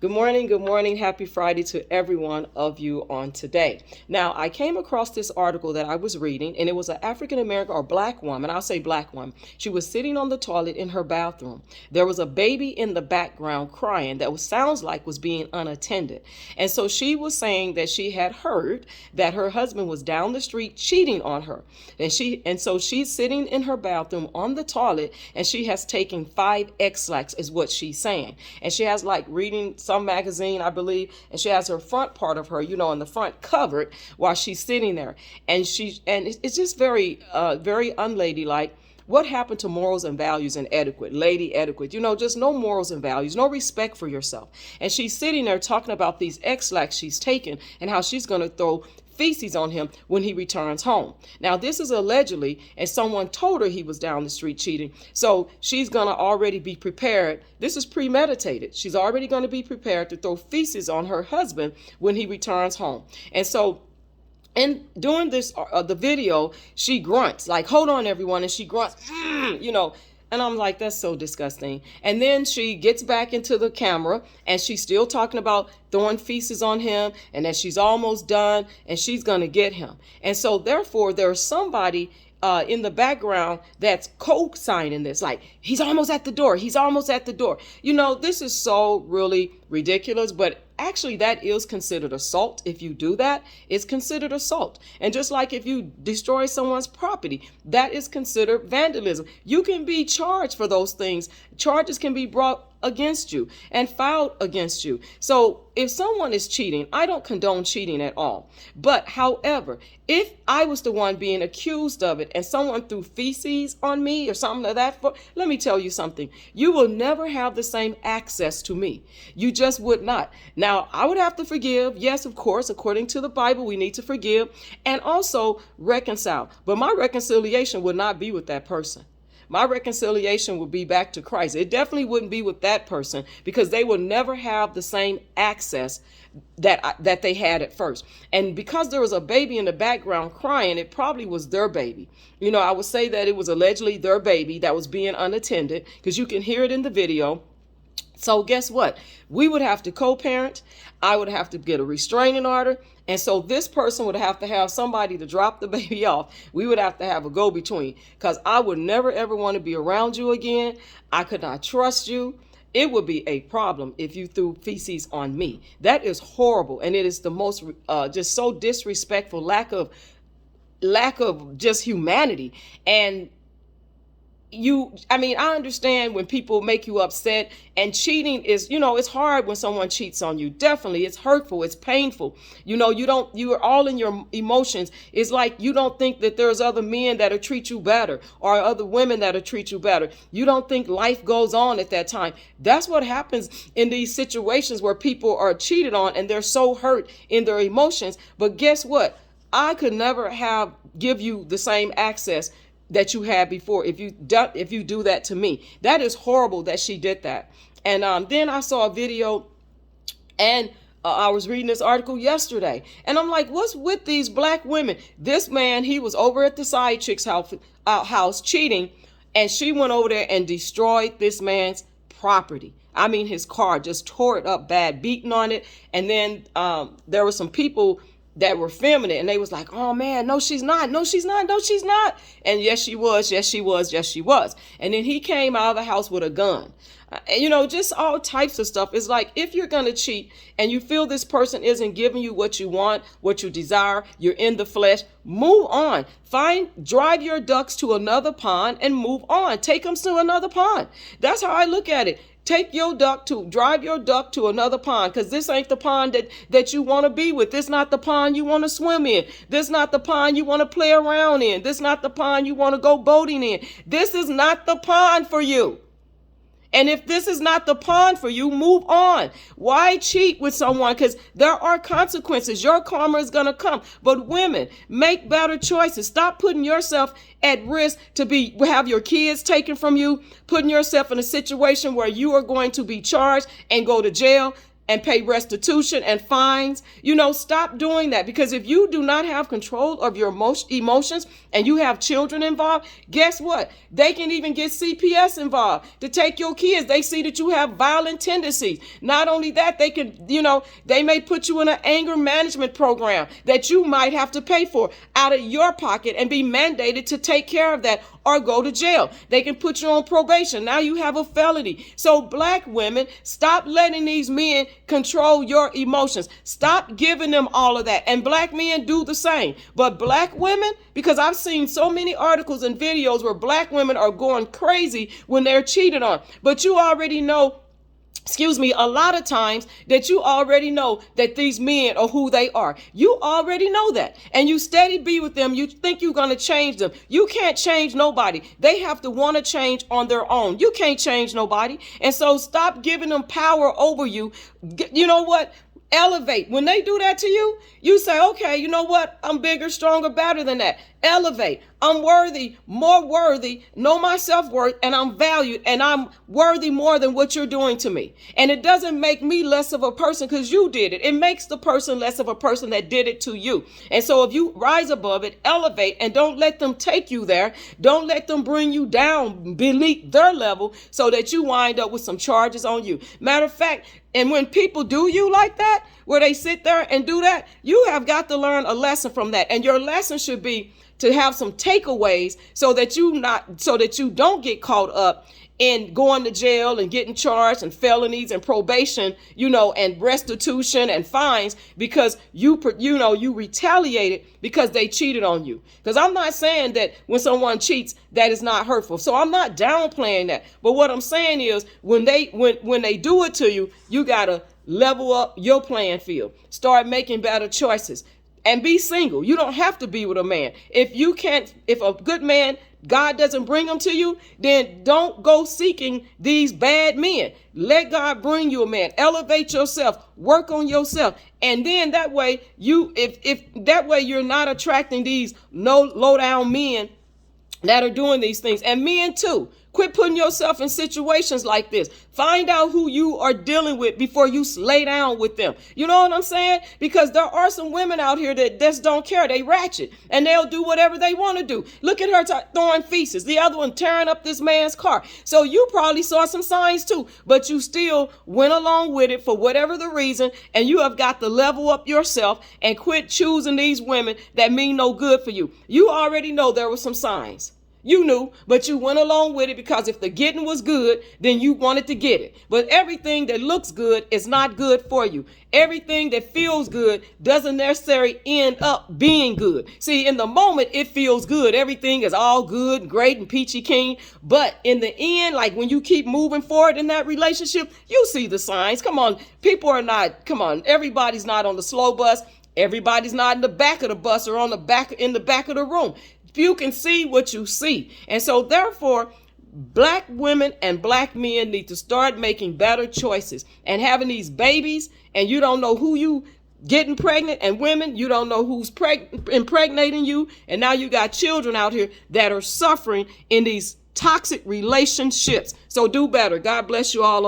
Good morning, good morning. Happy Friday to every one of you on today. Now, I came across this article that I was reading, and it was an African American or black woman. I'll say black woman. She was sitting on the toilet in her bathroom. There was a baby in the background crying that sounds like was being unattended. And so she was saying that she had heard that her husband was down the street cheating on her. And so she's sitting in her bathroom on the toilet, and she has taken 5 ex-lax is what she's saying. And she has like reading some magazine, I believe, and she has her front part of her, in the front covered while she's sitting there. And it's just very unladylike. What happened to morals and values and etiquette, lady etiquette? Just no morals and values, no respect for yourself. And she's sitting there talking about these ex-lax she's taken and how she's going to throw feces on him when he returns home. Now, this is allegedly, and someone told her he was down the street cheating. So she's going to already be prepared. This is premeditated. She's already going to be prepared to throw feces on her husband when he returns home. And so and during the video, she grunts like, "Hold on, everyone," and she grunts, And I'm like, that's so disgusting. And then she gets back into the camera and she's still talking about throwing feces on him and that she's almost done and she's going to get him. And so therefore, there's somebody in the background that's co-signing this, like, he's almost at the door. He's almost at the door. This is so really ridiculous, but actually that is considered assault. If you do that, it's considered assault. And just like if you destroy someone's property, that is considered vandalism. You can be charged for those things. Charges can be brought against you and filed against you. So if someone is cheating, I don't condone cheating at all. But however, if I was the one being accused of it and someone threw feces on me or something like that, let me tell you something. You will never have the same access to me. You just would not. Now, I would have to forgive. Yes, of course, according to the Bible, we need to forgive and also reconcile. But my reconciliation would not be with that person. My reconciliation would be back to Christ. It definitely wouldn't be with that person because they will never have the same access that they had at first. And because there was a baby in the background crying, it probably was their baby. I would say that it was allegedly their baby that was being unattended because you can hear it in the video. So guess what? We would have to co-parent. I would have to get a restraining order. And so this person would have to have somebody to drop the baby off. We would have to have a go-between because I would never, ever want to be around you again. I could not trust you. It would be a problem if you threw feces on me. That is horrible. And it is the most just so disrespectful, lack of just humanity. And I understand when people make you upset, and cheating is, it's hard when someone cheats on you. Definitely. It's hurtful. It's painful. You are all in your emotions. It's like you don't think that there's other men that'll treat you better or other women that'll treat you better. You don't think life goes on at that time. That's what happens in these situations where people are cheated on and they're so hurt in their emotions. But guess what? I could never give you the same access that you had before if you do that to me. That is horrible that she did that. And then I saw a video, and I was reading this article yesterday, and I'm like, what's with these black women? This man, he was over at the side chick's house cheating, and she went over there and destroyed this man's property. His car, just tore it up bad, beating on it. And then there were some people that were filming it, and they was like, oh man, no, she's not. No, she's not. No, she's not. And yes, she was. Yes, she was. Yes, she was. And then he came out of the house with a gun. Just all types of stuff. It's like, if you're going to cheat and you feel this person isn't giving you what you want, what you desire, you're in the flesh, move on. Drive your ducks to another pond and move on. Take them to another pond. That's how I look at it. Drive your duck to another pond, because this ain't the pond that you want to be with. This not the pond you want to swim in. This not the pond you want to play around in. This not the pond you want to go boating in. This is not the pond for you. And if this is not the pond for you, move on. Why cheat with someone? Because there are consequences. Your karma is going to come. But women, make better choices. Stop putting yourself at risk to have your kids taken from you, putting yourself in a situation where you are going to be charged and go to jail. and pay restitution and fines. Stop doing that, because if you do not have control of your emotions and you have children involved, guess what? They can even get CPS involved to take your kids. They see that you have violent tendencies. Not only that, they can, they may put you in an anger management program that you might have to pay for out of your pocket and be mandated to take care of that, or go to jail. They can put you on probation. Now you have a felony. So black women, stop letting these men control your emotions. Stop giving them all of that. And black men do the same. But black women, because I've seen so many articles and videos where black women are going crazy when they're cheated on. But you already know, a lot of times that you already know that these men are who they are. You already know that. And you steady be with them. You think you're going to change them. You can't change nobody. They have to want to change on their own. You can't change nobody. And so stop giving them power over you. You know what? Elevate. When they do that to you, you say, okay, you know what? I'm bigger, stronger, better than that. Elevate. I'm worthy, more worthy, know my self-worth, and I'm valued, and I'm worthy more than what you're doing to me. And it doesn't make me less of a person because you did it. It makes the person less of a person that did it to you. And so if you rise above it, elevate, and don't let them take you there. Don't let them bring you down beneath their level so that you wind up with some charges on you. Matter of fact, and when people do you like that, where they sit there and do that, you have got to learn a lesson from that. And your lesson should be to have some takeaways so that you don't get caught up in going to jail and getting charged and felonies and probation, and restitution and fines because you retaliated because they cheated on you. Because I'm not saying that when someone cheats, that is not hurtful. So I'm not downplaying that. But what I'm saying is when they do it to you, you got to level up your playing field. Start making better choices. And be single. You don't have to be with a man. If a good man, God doesn't bring them to you, then don't go seeking these bad men. Let God bring you a man. Elevate yourself. Work on yourself. And then that way you're not attracting these low down men that are doing these things. And men too. Quit putting yourself in situations like this. Find out who you are dealing with before you lay down with them. You know what I'm saying? Because there are some women out here that just don't care. They ratchet and they'll do whatever they want to do. Look at her throwing feces. The other one tearing up this man's car. So you probably saw some signs too, but you still went along with it for whatever the reason. And you have got to level up yourself and quit choosing these women that mean no good for you. You already know there were some signs. You knew, but you went along with it because if the getting was good, then you wanted to get it. But everything that looks good is not good for you. Everything that feels good doesn't necessarily end up being good. See, in the moment, it feels good. Everything is all good and great and peachy keen. But in the end, like when you keep moving forward in that relationship, you see the signs. Come on, everybody's not on the slow bus. Everybody's not in the back of the bus or in the back of the room. You can see what you see. And so therefore, black women and black men need to start making better choices and having these babies, and you don't know who you getting pregnant, and women, you don't know who's impregnating you. And now you got children out here that are suffering in these toxic relationships. So do better. God bless you all.